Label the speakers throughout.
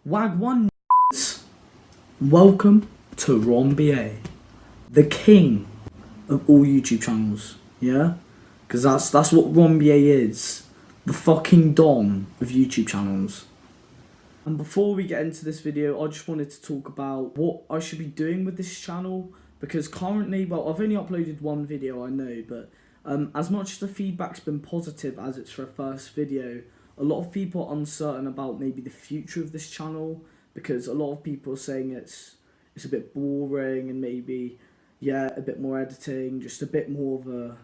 Speaker 1: Wagwan. Welcome to RonBA, the king of all YouTube channels, yeah? Because that's what RonBA is, the fucking dom of YouTube channels. And before we get into this video, I just wanted to talk about what I should be doing with this channel, because currently, well, I've only uploaded one video, I know, but as much as the feedback's been positive as it's for a first video, a lot of people are uncertain about maybe the future of this channel, because a lot of people are saying it's a bit boring and maybe, yeah, a bit more editing, just a bit more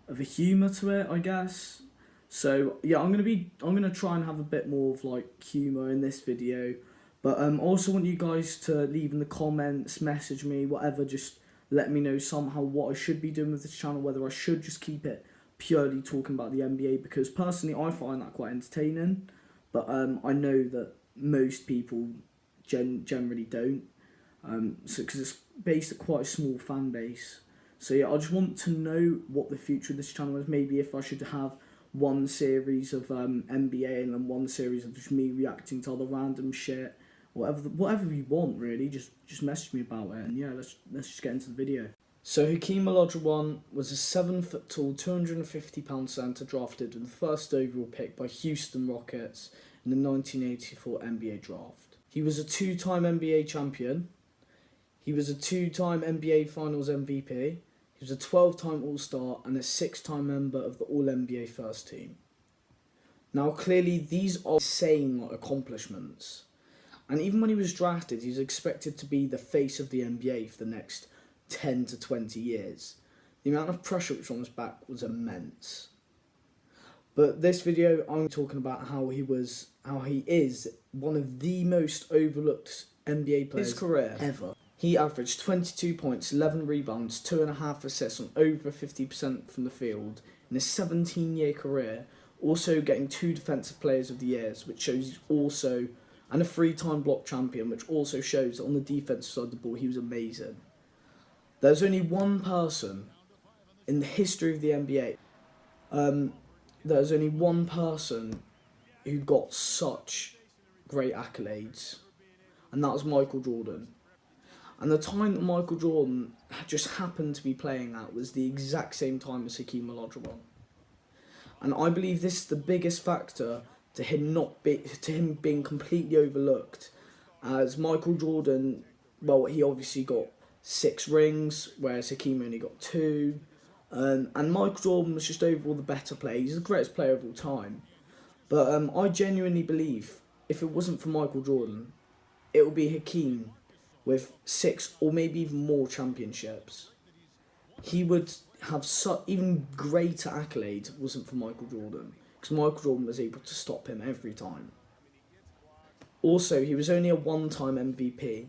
Speaker 1: of a humour to it, I guess. So yeah, I'm gonna try and have a bit more of like humour in this video, but I also want you guys to leave in the comments, message me, whatever, just let me know somehow what I should be doing with this channel, whether I should just keep it purely talking about the NBA, because personally I find that quite entertaining, but I know that most people generally don't, so because it's based at quite a small fan base. So yeah, I just want to know what the future of this channel is. Maybe if I should have one series of NBA and then one series of just me reacting to other random shit, whatever you want really. Just message me about it, and yeah, let's just get into the video. So Hakeem Olajuwon was a 7-foot tall, £250 centre drafted with the first overall pick by Houston Rockets in the 1984 NBA draft. He was a 2-time NBA champion. He was a 2-time NBA Finals MVP. He was a 12-time All-Star and a 6-time member of the All-NBA First Team. Now clearly these are insane accomplishments. And even when he was drafted, he was expected to be the face of the NBA for the next 10 to 20 years. The amount of pressure which was on his back was immense. But this video, I'm talking about how he is one of the most overlooked NBA players in his career ever. He averaged 22 points, 11 rebounds, 2.5 assists on over 50% from the field in a 17-year career, also getting 2 Defensive Players of the Year, which shows he's also, and a 3-time block champion, which also shows that on the defensive side of the ball he was amazing. There's only one person in the history of the NBA, there's only one person who got such great accolades, and that was Michael Jordan. And the time that Michael Jordan just happened to be playing at was the exact same time as Hakeem Olajuwon. And I believe this is the biggest factor to him being completely overlooked, as Michael Jordan, well, he obviously got 6 rings, whereas Hakeem only got 2. And Michael Jordan was just overall the better player. He's the greatest player of all time. But I genuinely believe if it wasn't for Michael Jordan, it would be Hakeem with 6 or maybe even more championships. He would have even greater accolades if it wasn't for Michael Jordan, because Michael Jordan was able to stop him every time. Also, he was only a 1-time MVP,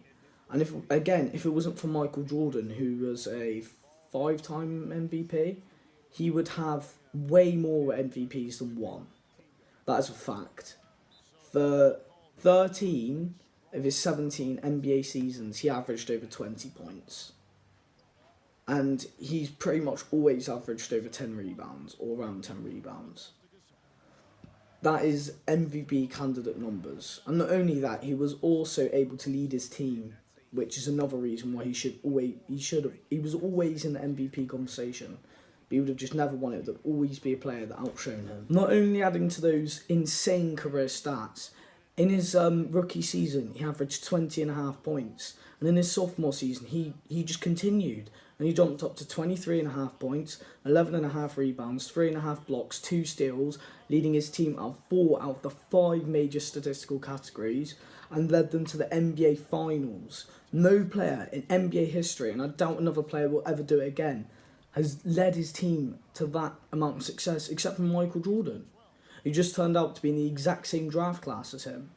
Speaker 1: and if it wasn't for Michael Jordan, who was a 5-time MVP, he would have way more MVPs than 1. That is a fact. For 13 of his 17 NBA seasons, he averaged over 20 points. And he's pretty much always averaged over 10 rebounds, or around 10 rebounds. That is MVP candidate numbers. And not only that, he was also able to lead his team, which is another reason why he was always in the MVP conversation. But he would have just never won it. There'd always be a player that outshone him. Not only adding to those insane career stats, in his rookie season, he averaged 20.5 points. And in his sophomore season, he just continued. And he jumped up to 23.5 points, 11.5 rebounds, 3.5 blocks, 2 steals, leading his team out 4 out of the 5 major statistical categories, and led them to the NBA Finals. No player in NBA history, and I doubt another player will ever do it again, has led his team to that amount of success, except for Michael Jordan, who just turned out to be in the exact same draft class as him.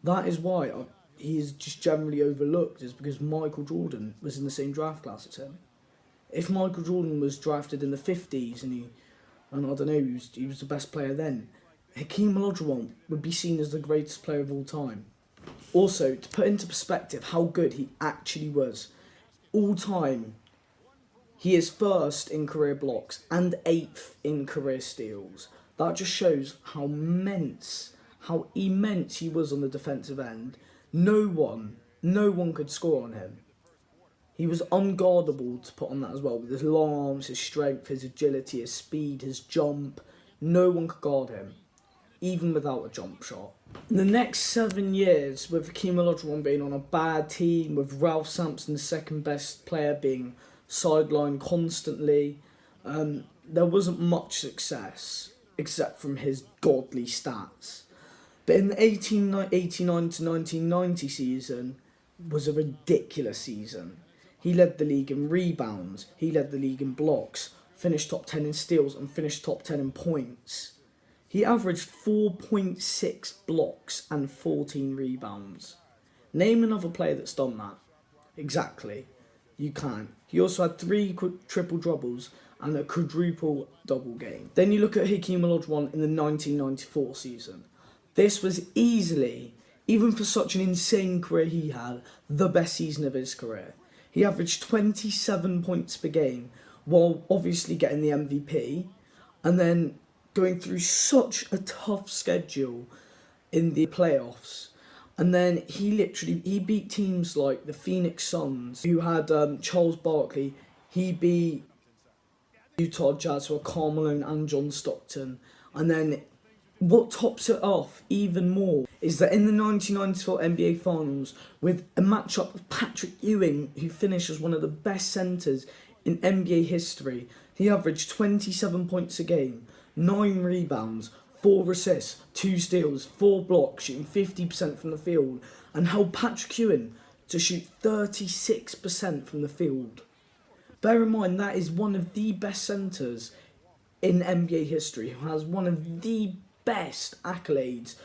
Speaker 1: That is why he is just generally overlooked, is because Michael Jordan was in the same draft class as him. If Michael Jordan was drafted in the 50s and I don't know, he was the best player then, Hakeem Olajuwon would be seen as the greatest player of all time. Also, to put into perspective how good he actually was, all time, he is 1st in career blocks and 8th in career steals. That just shows how immense how immense he was on the defensive end. No one could score on him. He was unguardable to put on that as well, with his long arms, his strength, his agility, his speed, his jump. No one could guard him, even without a jump shot. In the next 7 years, with Hakeem Olajuwon being on a bad team, with Ralph Sampson, the second best player, being sidelined constantly, there wasn't much success, except from his godly stats. But in the 1889 to 1990 season was a ridiculous season. He led the league in rebounds, he led the league in blocks, finished top 10 in steals, and finished top 10 in points. He averaged 4.6 blocks and 14 rebounds. Name another player that's done that. Exactly. You can't. He also had 3 triple doubles and a quadruple double game. Then you look at Hakeem Olajuwon in the 1994 season. This was easily, even for such an insane career he had, the best season of his career. He averaged 27 points per game, while obviously getting the MVP, and then going through such a tough schedule in the playoffs. And then he beat teams like the Phoenix Suns, who had Charles Barkley. He beat Utah Jazz, who are Karl Malone and John Stockton. And then what tops it off even more is that in the 1994 NBA Finals, with a matchup of Patrick Ewing, who finished as one of the best centres in NBA history, he averaged 27 points a game, 9 rebounds, 4 assists, 2 steals, 4 blocks, shooting 50% from the field, and held Patrick Ewing to shoot 36% from the field. Bear in mind, that is one of the best centres in NBA history, who has one of the best accolades,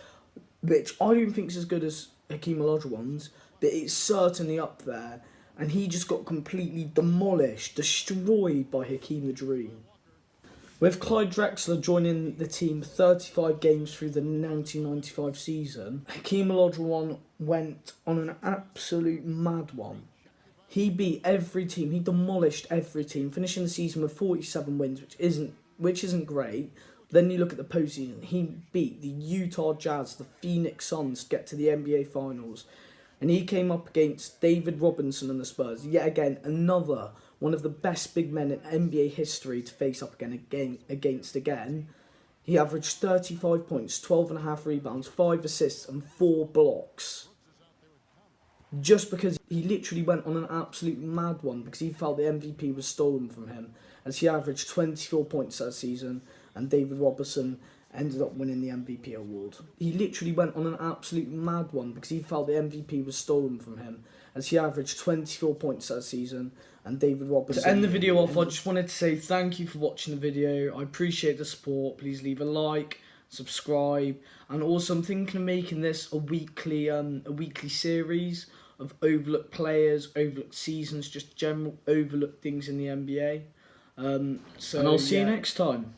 Speaker 1: which I don't think is as good as Hakeem Olajuwon's, but it's certainly up there. And he just got completely demolished, destroyed by Hakeem the Dream. With Clyde Drexler joining the team 35 games through the 1995 season, Hakeem Olajuwon went on an absolute mad one. He beat every team, he demolished every team, finishing the season with 47 wins, which isn't great. Then you look at the postseason, he beat the Utah Jazz, the Phoenix Suns, to get to the NBA Finals. And he came up against David Robinson and the Spurs. Yet again, another one of the best big men in NBA history to face up against again. He averaged 35 points, 12.5 rebounds, 5 assists and 4 blocks. Just because he literally went on an absolute mad one, because he felt the MVP was stolen from him, as he averaged 24 points that season, and David Robinson ended up winning the MVP award. He literally went on an absolute mad one because he felt the MVP was stolen from him, as he averaged 24 points that season, and David Robinson... To end the video off, I just wanted to say thank you for watching the video. I appreciate the support. Please leave a like, subscribe, and also I'm thinking of making this a weekly series of overlooked players, overlooked seasons, just general overlooked things in the NBA. And I'll see you next time.